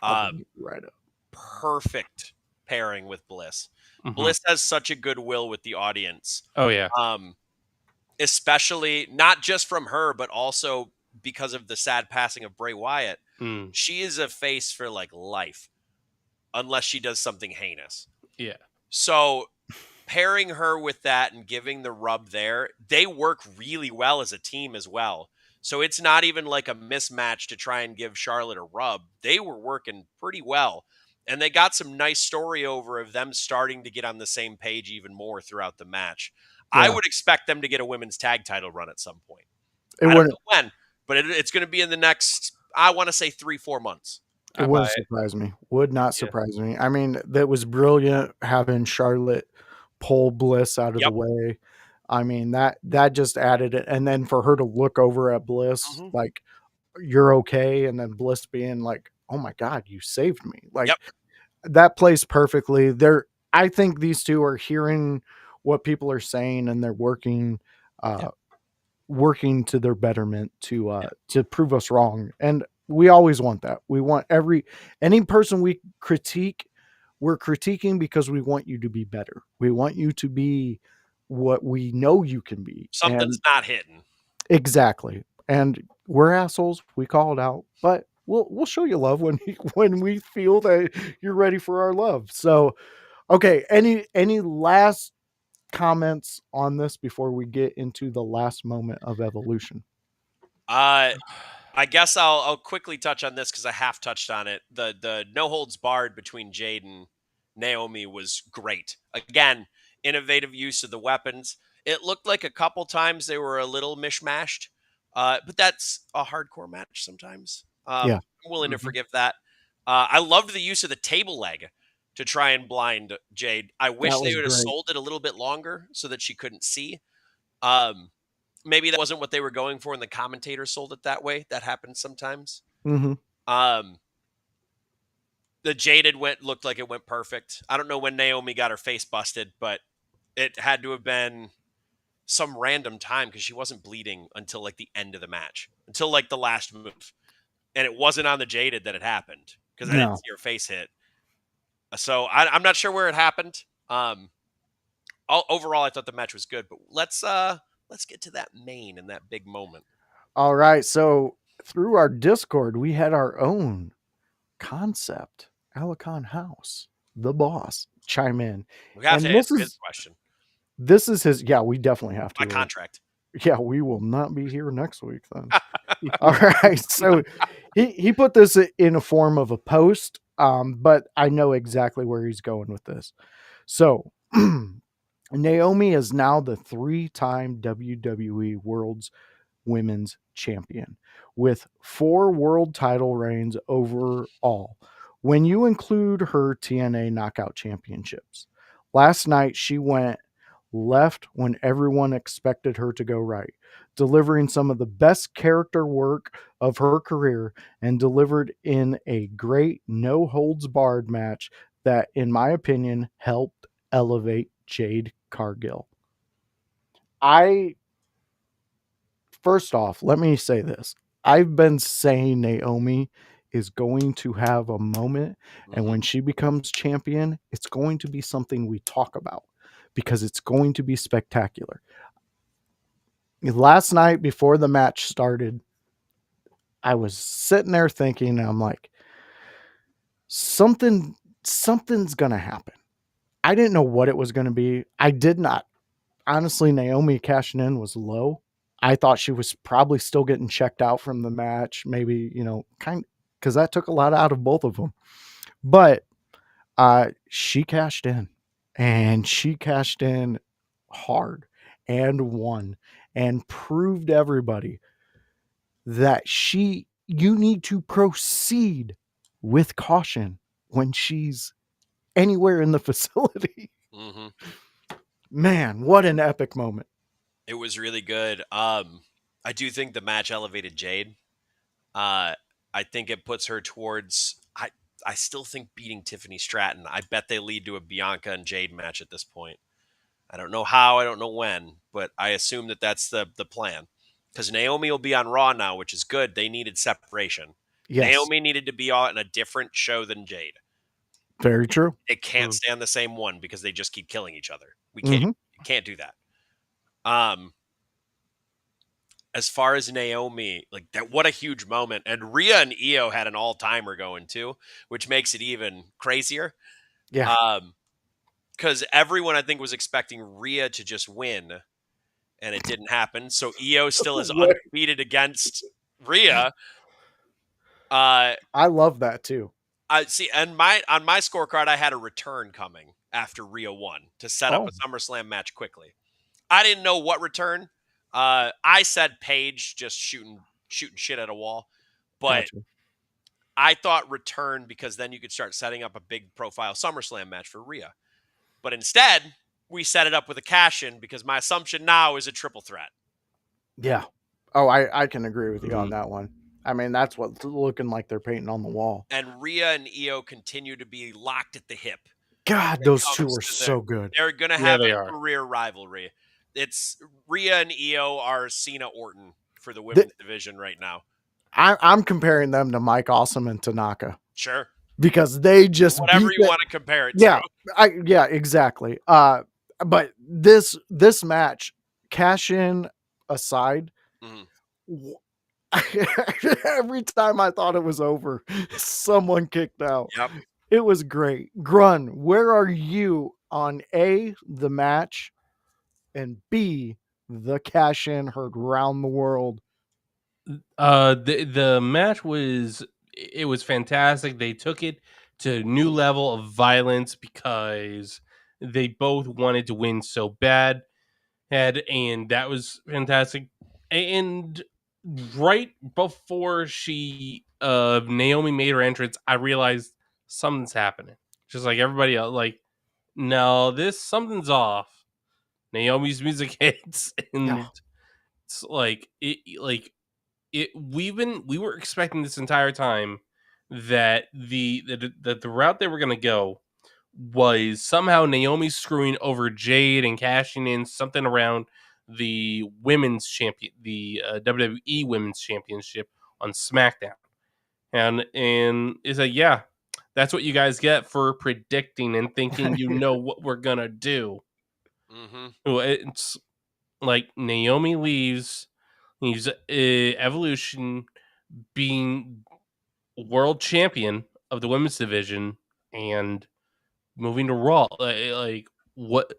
Right up. Perfect pairing with Bliss. Mm-hmm. Bliss has such a goodwill with the audience. Oh yeah. Especially not just from her, but also because of the sad passing of Bray Wyatt. She is a face for like life, unless she does something heinous. Yeah. So pairing her with that and giving the rub there, they work really well as a team as well. So it's not even like a mismatch to try and give Charlotte a rub. They were working pretty well. And they got some nice story over of them starting to get on the same page even more throughout the match. Yeah. I would expect them to get a women's tag title run at some point. I don't know when, but it's going to be in the next, I want to say 3-4 months. It I buy wouldn't it. surprise me. Would not Yeah. surprise me. I mean, that was brilliant having Charlotte pull Bliss out of the Yep. way. I mean, that just added it. And then for her to look over at Bliss, Mhm. like, you're okay. And then Bliss being like, oh my God, you saved me. Like, Yep. that plays perfectly. I think these two are hearing what people are saying and they're working to their betterment to prove us wrong. And we always want that. We want any person we critique, we're critiquing because we want you to be better. We want you to be what we know you can be. Something's And not hitting. exactly. And we're assholes. We call it out, but we'll show you love when we feel that you're ready for our love. So, okay, any last comments on this before we get into the last moment of evolution? I guess I'll quickly touch on this because I half touched on it. The no holds barred between Jade and Naomi was great. Again, innovative use of the weapons. It looked like a couple times they were a little mishmashed, but that's a hardcore match sometimes. Yeah. I'm willing to Mhm. forgive that. I loved the use of the table leg to try and blind Jade. I wish That they was would have great. sold it a little bit longer so that she couldn't see. Um, Maybe that wasn't what they were going for, and the commentator sold it that way. That happens sometimes. Mhm. Um, the Jaded looked like it went perfect. I don't know when Naomi got her face busted, but it had to have been some random time because she wasn't bleeding until like the end of the match, until like the last move, and it wasn't on the Jaded that it happened because I didn't No. see her face hit. So I'm not sure where it happened. Overall, I thought the match was good, but let's get to that main and that big moment. All right. So through our Discord, we had our own concept. Alicon House, the boss, chime in. We have to And answer his question. this is his, yeah, we definitely have My to. contract. Yeah, we will not be here next week then. All right. So he put this in a form of a post, but I know exactly where he's going with this. So Naomi is now the 3-time WWE World's Women's Champion with 4 world title reigns overall. When you include her TNA Knockout Championships, last night she went left when everyone expected her to go right, delivering some of the best character work of her career and delivered in a great no holds barred match that, in my opinion, helped elevate Jade Cargill. First off, let me say this. I've been saying Naomi is going to have a moment, and Mhm. when she becomes champion, it's going to be something we talk about because it's going to be spectacular. Last night before the match started, I was sitting there thinking, I'm like, something's gonna happen. I didn't know what it was gonna be. I did not. Honestly, Naomi cashing in was low. I thought she was probably still getting checked out from the match, maybe, because that took a lot out of both of them. But she cashed in, and she cashed in hard and won and proved everybody that you need to proceed with caution when she's anywhere in the facility. Mhm. Man, what an epic moment. It was really good. I do think the match elevated Jade. Uh, I think it puts her towards. I still think beating Tiffany Stratton. I bet they lead to a Bianca and Jade match at this point. I don't know how. I don't know when, but I assume that that's the plan. Because Naomi will be on Raw now, which is good. They needed separation. Yes, Naomi needed to be on a different show than Jade. very true. It can't Mm. stay on the same one because they just keep killing each other. We Mhm. can't do that. As far as Naomi, like that, what a huge moment. And Rhea and Io had an all timer going too, which makes it even crazier. Yeah. Because everyone I think was expecting Rhea to just win, and it didn't happen. So Io still is Right. undefeated against Rhea. Uh, I love that too. I see, and on my scorecard, I had a return coming after Rhea won to set up Oh, a SummerSlam match quickly. I didn't know what return. I said Paige just shooting shooting shit at a wall. But Gotcha. I thought return because then you could start setting up a big profile SummerSlam match for Rhea. But instead, we set it up with a cash in because my assumption now is a triple threat. Yeah. Oh, I can agree with you on Mhm. that one. I mean, that's what's looking like they're painting on the wall. And Rhea and Io continue to be locked at the hip. God, When it those two comes are to so good. they're going to Yeah, have they a are. career rivalry. It's Rhea and Io are Cena Orton for the The- women's division right now. I'm comparing them to Mike Awesome and Tanaka Sure. because they just Whatever beat you it. want to compare it Yeah, to. yeah, exactly. But this match, cash in aside, Mhm. w- every time I thought it was over, someone kicked out. Yep. It was great. Grun, where are you on A, the match, and B, the cash in heard round the world? The match was fantastic. They took it to a new level of violence because they both wanted to win so bad, and that was fantastic. And right before Naomi made her entrance, I realized something's happening. Just like everybody else, like, no, something's off. Naomi's music hits, and Yeah. it's we were expecting this entire time that the route they were going to go was somehow Naomi screwing over Jade and cashing in something around the WWE Women's Championship on SmackDown, and it's like, yeah, that's what you guys get for predicting and thinking you know what we're gonna do. Mm-hmm. Well, it's like Naomi leaves Evolution being world champion of the women's division and moving to Raw. Like what?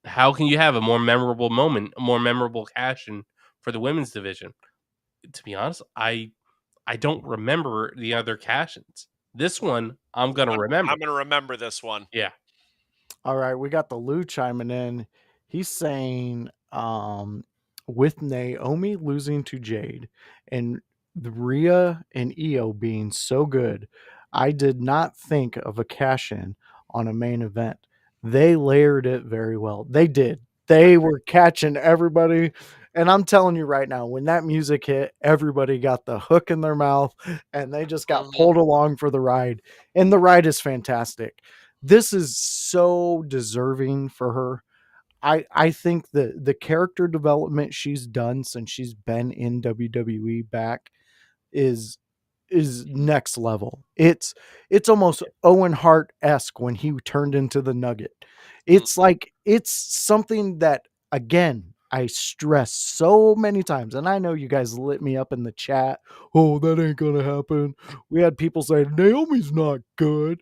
How can you have a more memorable moment, a more memorable cash in for the women's division? To be honest, I don't remember the other cash-ins. This one I'm gonna remember. I'm going to remember this one. Yeah. All right, we got the Lou chiming in. He's saying, with Naomi losing to Jade and the Rhea and Io being so good, I did not think of a cash in on a main event. They layered it very well. They did. They were catching everybody. And I'm telling you right now, when that music hit, everybody got the hook in their mouth and they just got Mhm. pulled along for the ride. And the ride is fantastic. This is so deserving for her. I think the character development she's done since she's been in WWE back is next level. It's almost Owen Hart-esque when he turned into the Nugget. It's like it's something that, again, I stress so many times, and I know you guys lit me up in the chat. Oh, that ain't gonna happen. We had people say Naomi's not good.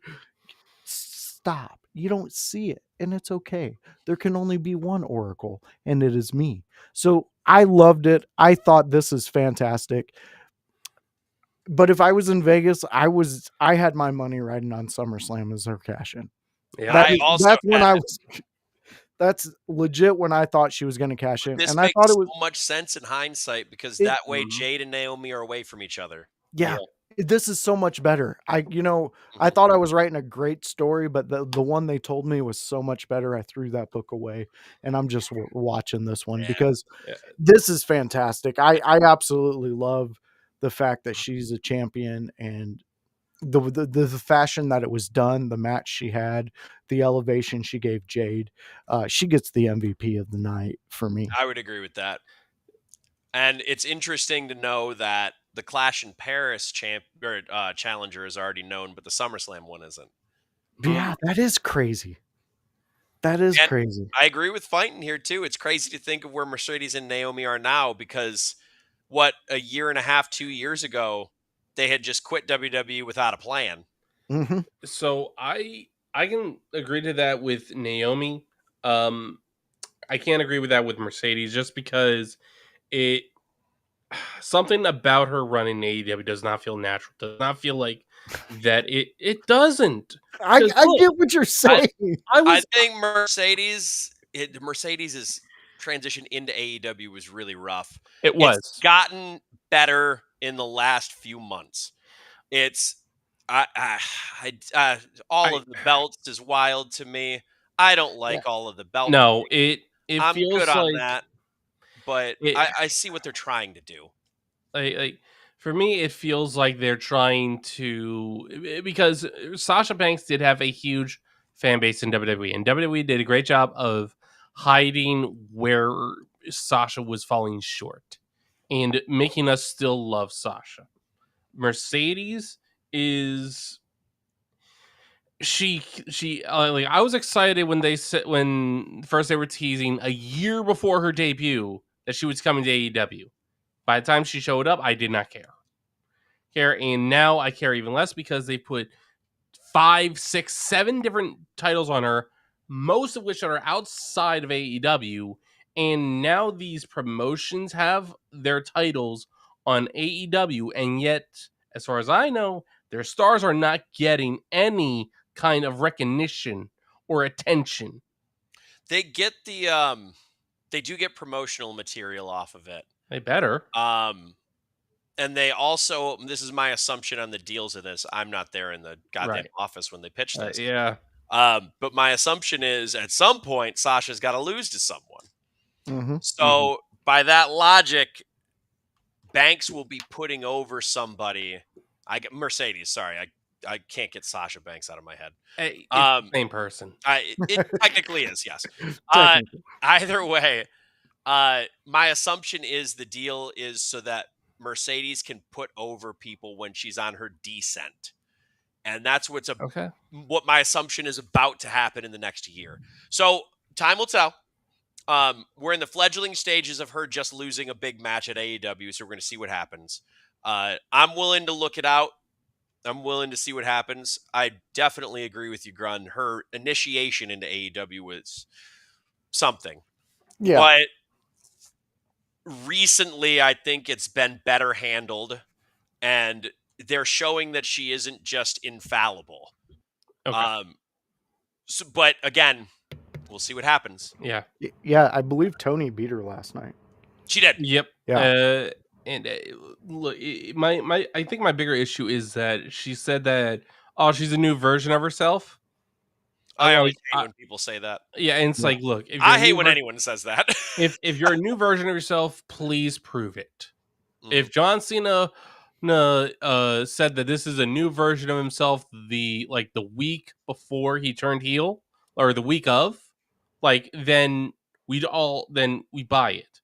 Stop. You don't see it, and it's okay. There can only be one Oracle, and it is me. So I loved it. I thought this is fantastic. But if I was in Vegas, I had my money riding on SummerSlam as their cash in. Yeah. That I is, also that's when had I it. was that's legit when I thought she was going to cash in. This And I makes thought it so was much sense in hindsight because it that way Mhm. Jade and Naomi are away from each other. yeah. Yeah. This is so much better. I Mhm. thought I was writing a great story, but the one they told me was so much better. I threw that book away, and I'm just watching this one Yeah. because Yeah. this is fantastic. I absolutely love the fact that she's a champion and the fashion that it was done, the match she had, the elevation she gave Jade. She gets the MVP of the night for me. I would agree with that. And it's interesting to know that the Clash in Paris challenger is already known, but the SummerSlam one isn't. Yeah, that is crazy. That is And crazy. I agree with Fighting here too. It's crazy to think of where Mercedes and Naomi are now because what a year and a half, 2 years ago, they had just quit WWE without a plan. Hmm. So I can agree to that with Naomi. Um, I can't agree with that with Mercedes just because it something about her running AEW does not feel natural. Does not feel like that. It doesn't. I 'Cause look, get what you're saying. I I was think Mercedes's transition into AEW was really rough. it It's was gotten better in the last few months. It's all of the belts is wild to me. I don't like all of the belt. No, it I'm good feels on like that, but it I see what they're trying to do. like for me it feels like they're trying to, because Sasha Banks did have a huge fan base in WWE, and WWE did a great job of hiding where Sasha was falling short and making us still love Sasha. Mercedes is she like, I was excited when they said, when first they were teasing a year before her debut that she was coming to AEW. By the time she showed up, I did not care, and now I care even less because they put 5, 6, 7 different titles on her, most of which are outside of AEW, and now these promotions have their titles on AEW, and yet, as far as I know, their stars are not getting any kind of recognition or attention. They get they do get promotional material off of it. They better. And they also, this is my assumption on the deals of this. I'm not there in the goddamn Right. office when they pitch this. Yeah. But my assumption is at some point Sasha's got to lose to someone. Mm-hmm. So by that logic, Banks will be putting over somebody. I get Mercedes. Sorry, I can't get Sasha Banks out of my head. It's the same person. It technically is, yes. Technically. Either way, my assumption is the deal is so that Mercedes can put over people when she's on her descent. And that's Okay. what my assumption is about to happen in the next year. So time will tell. We're in the fledgling stages of her just losing a big match at AEW, so we're going to see what happens. I'm willing to look it out. I'm willing to see what happens. I definitely agree with you, Grun. Her initiation into AEW was something. Yeah. But recently, I think it's been better handled, and they're showing that she isn't just infallible. Okay. But again, we'll see what happens. Yeah. Yeah, I believe Tony beat her last night. She did. Yep. Yeah. And look, I think my bigger issue is that she said that, she's a new version of herself. I always hate when people say that. Yeah, and it's Yeah. like, look, if I hate when anyone says that. if you're a new version of yourself, please prove it. Mm. If John Cena said that this is a new version of himself the week before he turned heel, or the week of, then we buy it.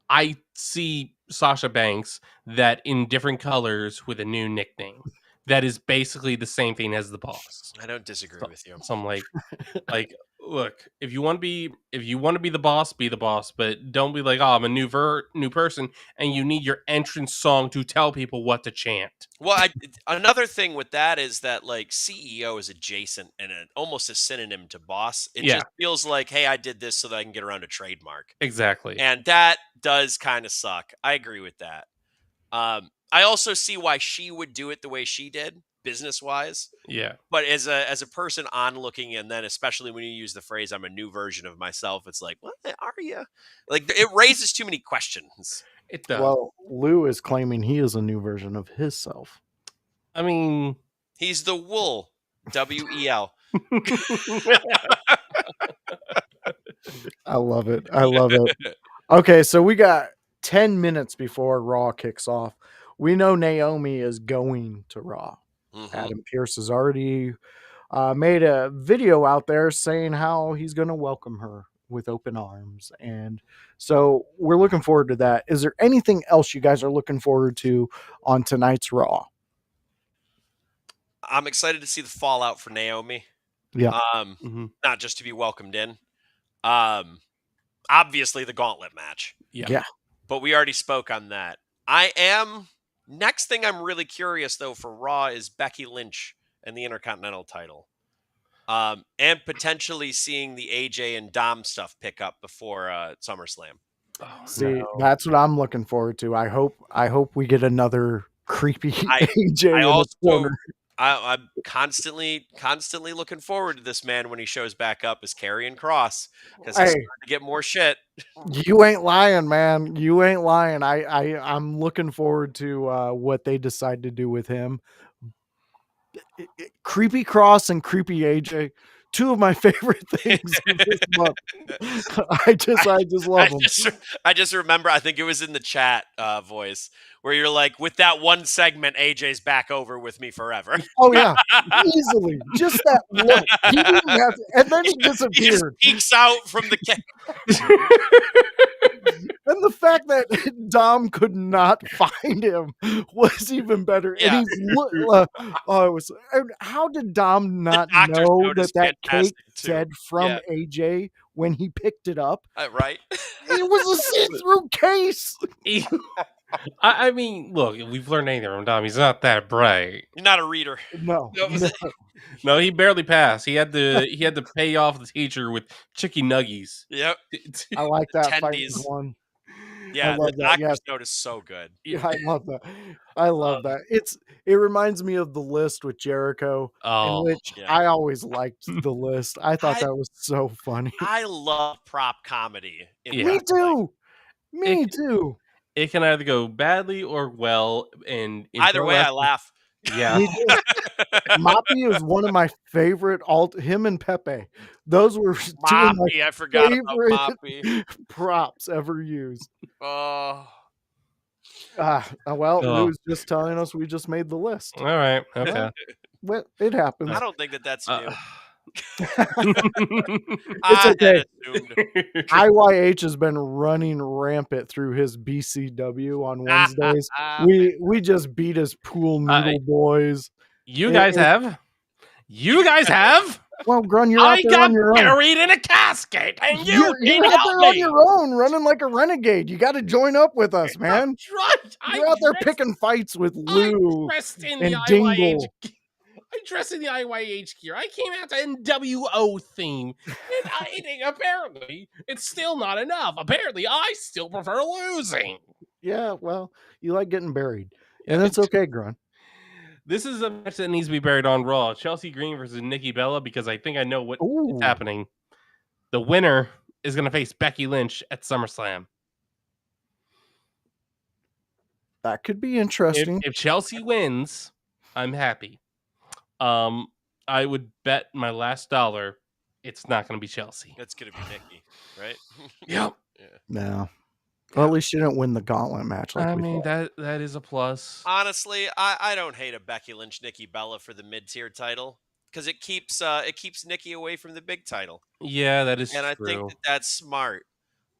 I see Sasha Banks that in different colors with a new nickname that is basically the same thing as the boss. I don't disagree with you. So I'm like, look, if you want to be the boss, be the boss, but don't be like, oh, I'm a new person, and you need your entrance song to tell people what to chant. Well, another thing with that is that like CEO is adjacent and almost a synonym to boss. It just feels like, hey, I did this so that I can get around a trademark. Exactly. And that does kind of suck. I agree with that. I also see why she would do it the way she did, business-wise. Yeah. But as a person onlooking, and then especially when you use the phrase "I'm a new version of myself," it's like, what are you? Like, it raises too many questions. It does. Well, Lou is claiming he is a new version of himself. I mean, he's the wool, WEL. I love it. I love it. Okay, so we got 10 minutes before Raw kicks off. We know Naomi is going to Raw. Mhm. Adam Pearce has already made a video out there saying how he's going to welcome her with open arms. And so we're looking forward to that. Is there anything else you guys are looking forward to on tonight's Raw? I'm excited to see the fallout for Naomi. Yeah. Not just to be welcomed in. Obviously the gauntlet match. Yeah. But we already spoke on that. Next thing I'm really curious though for Raw is Becky Lynch and the Intercontinental title. And potentially seeing the AJ and Dom stuff pick up before SummerSlam. See, that's what I'm looking forward to. I hope we get another creepy AJ in the corner. I'm constantly looking forward to this man when he shows back up as Karrion Kross because he's Hey, starting to get more shit. you ain't lying, man. You ain't lying. I'm looking forward to what they decide to do with him. Creepy Cross and Creepy AJ, two of my favorite things of this month. I just love them. I just remember, I think it was in the chat voice where you're like, with that one segment, AJ's back over with me forever. Oh yeah, easily. Just that look. He didn't have to, and then he He just disappeared. peeks out from the And the fact that Dom could not find him was even better. Yeah. And it was. And how did Dom not doctor's know note is that fantastic, cake too. said from Yeah. AJ when he picked it up? Right? It was a see-through case. I mean, look, if we've learned anything from Dom, he's not that bright. You're not a reader. No. No, he barely passed. He had to pay off the teacher with chicky nuggies. Yep. I like that fight Tendies. one. Yeah, love the that, doctor's note is so good. Yeah, I love that. I love that. It reminds me of The List with Jericho, in which yeah. I always liked The List. I thought that was so funny. I love prop comedy. Me too. Me too. It can either go badly or well, and either way, I laugh. Yeah. Moppy is one of my favorite him and Pepe. Those were two of my Moppy, I forgot about favorite Moppy. props ever used. Oh. Well, Lou's just telling us we just made the list. All right. Okay. Well, it happens. I don't think that's new. It's okay. IYH has been running rampant through his BCW on Wednesdays. We just beat his pool noodle boys. You guys have. Well, Grun, you're out there on your own. I got buried in a casket, and you're out there on your own, running like a renegade. You got to join up with us, man. That's right. You're out there picking fights with Lou and Dingle. I dressed in the IYH gear. I came out to NWO theme. And apparently, it's still not enough. Apparently, I still prefer losing. Yeah, well, you like getting buried. And that's okay, Grun. This is a match that needs to be buried on Raw. Chelsea Green versus Nikki Bella, because I think I know what is happening. The winner is going to face Becky Lynch at SummerSlam. That could be interesting. If Chelsea wins, I'm happy. I would bet my last dollar it's not going to be Chelsea. It's going to be Nikki, right? Yep. Yeah. No. Well, at least she didn't win the gauntlet match. I mean, that is a plus. Honestly, I don't hate a Becky Lynch Nikki Bella for the mid-tier title because it keeps Nikki away from the big title. Yeah, that is true. And I think that's smart.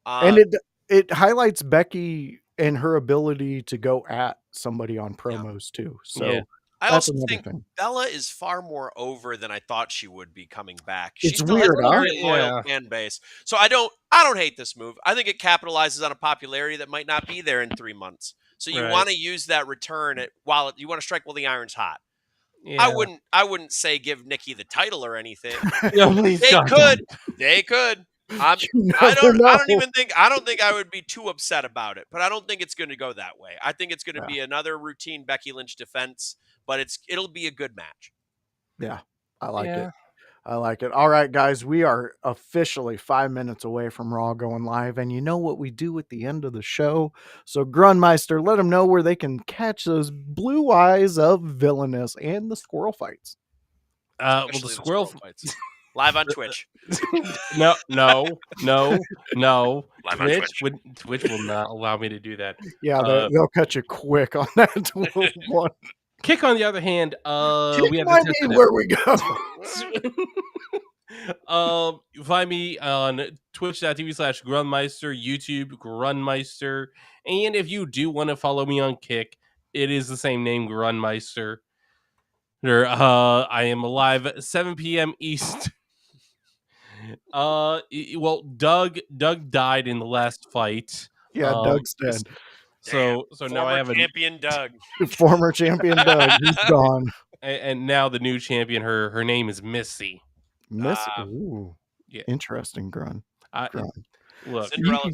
And it highlights Becky and her ability to go at somebody on promos too. So yeah. I also think Bella is far more over than I thought she would be coming back. She still has a very loyal fan base. So I don't hate this move. I think it capitalizes on a popularity that might not be there in 3 months. So you want to use that return while you want to strike while the iron's hot. Yeah. I wouldn't say give Nikki the title or anything. They could. I don't think I would be too upset about it, but I don't think it's going to go that way. I think it's going to be another routine Becky Lynch defense, but it'll be a good match. Yeah, I like it. I like it. All right, guys, we are officially 5 minutes away from Raw going live, and you know what we do at the end of the show. So, Grunmeister, let them know where they can catch those blue eyes of villainous and the squirrel fights. Well, the squirrel fights. Live on Twitch. No. Twitch will not allow me to do that. Yeah, they'll cut you quick on that one. Kick, on the other hand, we have might be where we go. Find me on twitch.tv/Grunmeister, YouTube Grunmeister, and if you do want to follow me on Kick, it is the same name, Grunmeister. I am alive at 7 p.m. East. Well, Doug died in the last fight. Yeah, Doug's dead. So now I have champion Doug. Former champion Doug. He's gone. And now the new champion, her name is Missy. Missy. Ooh. Yeah. Interesting, Grun. Look, Cinderella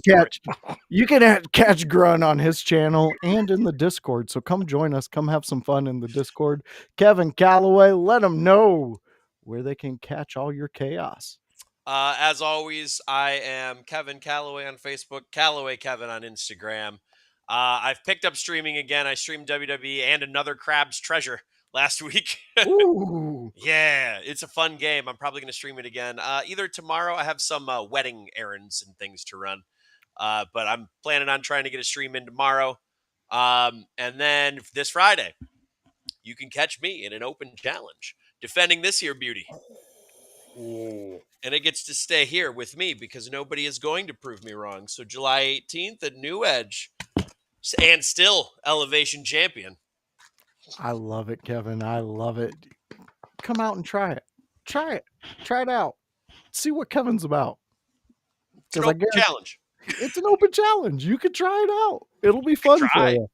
You story. can catch Grun on his channel and in the Discord. So come join us. Come have some fun in the Discord. Kevin Kalloway, let them know where they can catch all your chaos. As always, I am Kevin Kalloway on Facebook, Kalloway Kevin on Instagram. I've picked up streaming again. I streamed WWE and another Crab's Treasure last week. Ooh. Yeah, it's a fun game. I'm probably going to stream it again. Either tomorrow, I have some wedding errands and things to run, but I'm planning on trying to get a stream in tomorrow. And then this Friday, you can catch me in an open challenge defending this here beauty. ooh, And it gets to stay here with me because nobody is going to prove me wrong. So July 18th at New Edge, and still Elevation Champion. I love it, Kevin. I love it. Come out and try it. Try it. Try it out. See what Kevin's about. It's an 'Cause I open guarantee challenge. it's an open challenge. You can try it out. It'll be fun for try. you.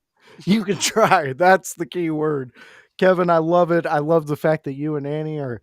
You can try. That's the key word. Kevin, I love it. I love the fact that you and Annie are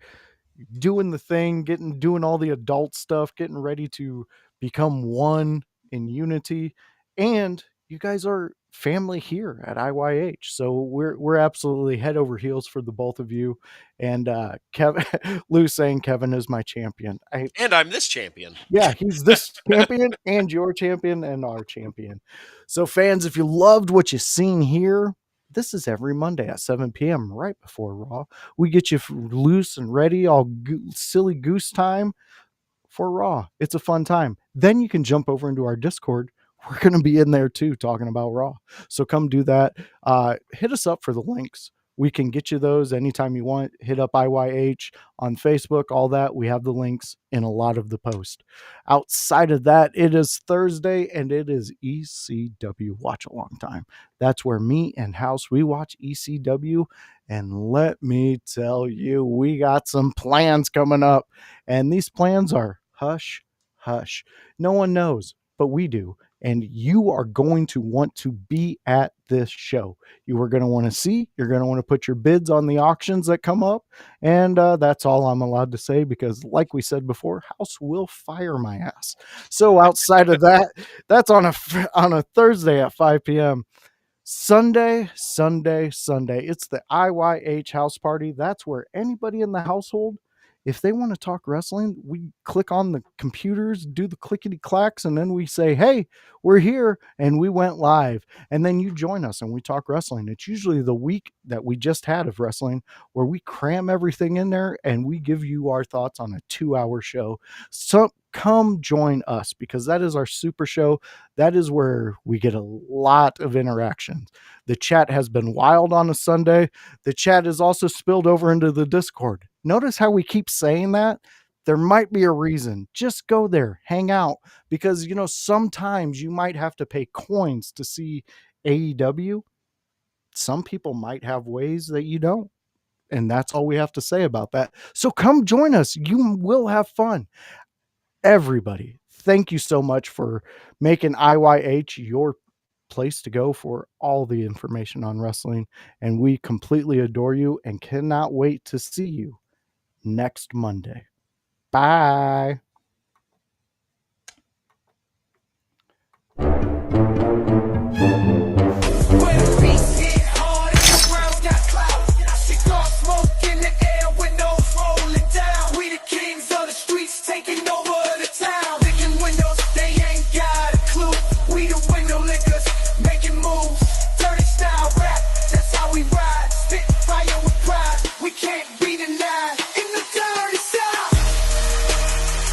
doing the thing, doing all the adult stuff, getting ready to become one in unity. And you guys are family here at IYH. So we're absolutely head over heels for the both of you. And Kevin Lou saying Kevin is my champion. And I'm this champion. Yeah, he's this champion and your champion and our champion. So, fans, if you loved what you've seen here, this is every Monday at 7 p.m. right before Raw. We get you loose and ready, all silly goose time for Raw. It's a fun time. Then you can jump over into our Discord. We're going to be in there too talking about Raw. So come do that. Hit us up for the links. We can get you those anytime you want. Hit up IYH on Facebook, all that. We have the links in a lot of the post. Outside of that, it is Thursday and it is ECW Watch Along time. That's where me and House, we watch ECW. And let me tell you, we got some plans coming up. And these plans are hush, hush. No one knows, but we do. And you are going to want to be at this show. You are going to want to see, you're going to want to put your bids on the auctions that come up. And that's all I'm allowed to say because, like we said before, House will fire my ass. So outside of that, that's on a Thursday at 5 p.m. Sunday. It's the IYH house party. That's where anybody in the household, if they want to talk wrestling, we click on the computers, do the clickety clacks, and then we say, hey, we're here, and we went live. And then you join us and we talk wrestling. It's usually the week that we just had of wrestling where we cram everything in there and we give you our thoughts on a 2-hour show. So come join us because that is our super show. That is where we get a lot of interactions. The chat has been wild on a Sunday. The chat is also spilled over into the Discord. Notice how we keep saying that? There might be a reason. Just go there, hang out, because, sometimes you might have to pay coins to see AEW. Some people might have ways that you don't. And that's all we have to say about that. So come join us. You will have fun. Everybody, thank you so much for making IYH your place to go for all the information on wrestling. And we completely adore you and cannot wait to see you next Monday. Bye.